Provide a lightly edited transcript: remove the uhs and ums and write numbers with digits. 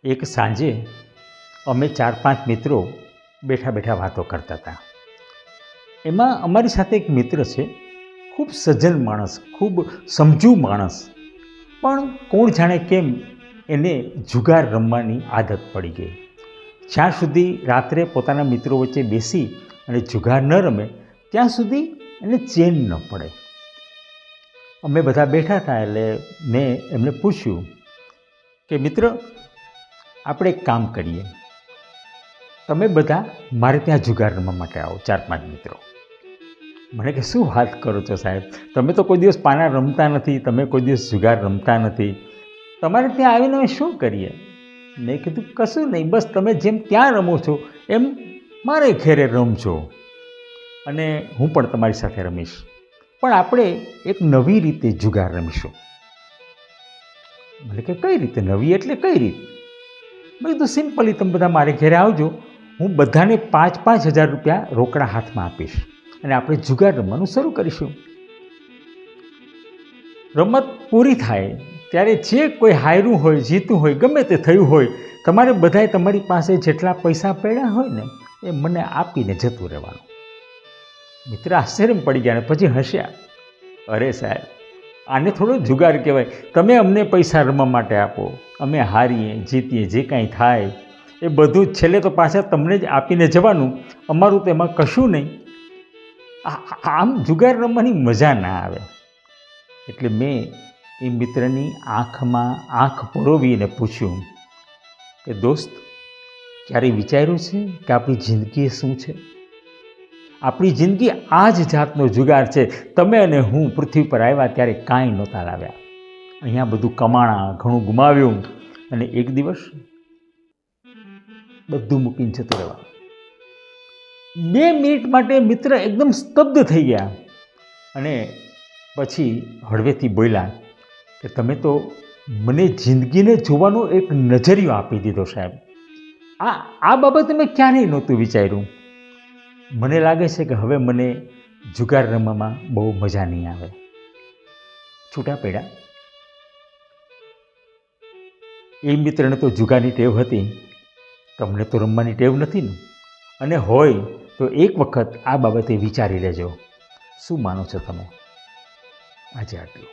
એક સાંજે અમે 4-5 મિત્રો બેઠા બેઠા વાતો કરતા હતા. એમાં અમારી સાથે એક મિત્ર છે, ખૂબ સજ્જન માણસ, ખૂબ સમજુ માણસ, પણ કોણ જાણે કેમ એને જુગાર રમવાની આદત પડી ગઈ. જ્યાં સુધી રાત્રે પોતાના મિત્રો વચ્ચે બેસી અને જુગાર ન રમે ત્યાં સુધી એને ચેન ન પડે. અમે બધા બેઠા હતા એટલે મેં એમને પૂછ્યું કે મિત્ર, આપણે એક કામ કરીએ, તમે બધા મારે ત્યાં જુગાર રમવા માટે આવો. 4-5 મિત્રો. મને કે શું વાત કરો છો સાહેબ, તમે તો કોઈ દિવસ પાના રમતા નથી, તમે કોઈ દિવસ જુગાર રમતા નથી, તમારે ત્યાં આવીને અમે શું કરીએ? મેં કીધું કશું નહીં, બસ તમે જેમ ત્યાં રમો છો એમ મારે ઘેરે રમજો અને હું પણ તમારી સાથે રમીશ, પણ આપણે એક નવી રીતે જુગાર રમીશું. મને કે કઈ રીતે નવી, એટલે કઈ રીતે? મેં કીધું સિમ્પલી તમે બધા મારે ઘેરે આવજો, હું બધાને 5-5 હજાર રૂપિયા રોકડા હાથમાં આપીશ અને આપણે જુગાર રમવાનું શરૂ કરીશું. રમત પૂરી થાય ત્યારે જે કોઈ હાર્યું હોય, જીતું હોય, ગમે તે થયું હોય, તમારે બધાએ તમારી પાસે જેટલા પૈસા પડ્યા હોય ને એ મને આપીને જતું રહેવાનું. મિત્ર આશ્ચર્યમાં પડી ગયા અને પછી હસ્યા. અરે સાહેબ, આને થોડો જુગાર કહેવાય, તમે અમને પૈસા રમવા માટે આપો, અમે હારીએ જીતીએ જે કાંઈ થાય એ બધું જ છેલ્લે તો પાછા તમને જ આપીને જવાનું, અમારું તો એમાં કશું નહીં. આમ જુગાર રમવાની મજા ના આવે. એટલે મેં એ મિત્રની આંખમાં આંખ પરોવીને પૂછ્યું કે દોસ્ત, ક્યારેય વિચાર્યું છે કે આપણી જિંદગી શું છે? આપણી જિંદગી આ જ જાતનો જુગાર છે. તમે અને હું પૃથ્વી પર આવ્યા ત્યારે કાંઈ નહોતા લાવ્યા, અહીંયા બધું કમાણા, ઘણું ગુમાવ્યું અને એક દિવસ બધું મૂકીને જતું રહેવાનું. 2 મિનિટ માટે મિત્ર એકદમ સ્તબ્ધ થઈ ગયા અને પછી હળવેથી બોલ્યા કે તમે તો મને જિંદગીને જોવાનો એક નજરિયો આપી દીધો સાહેબ. આ બાબતે મેં ક્યારેય નહોતું વિચાર્યું. મને લાગે છે કે હવે મને જુગાર રમવામાં બહુ મજા નહીં આવે. છૂટા પડ્યા. એ મિત્રને તો જુગારની ટેવ હતી, તમને તો રમવાની ટેવ નથી ને, અને હોય તો એક વખત આ બાબતે વિચારી લેજો. શું માનો છો તમે? આજે આટલું.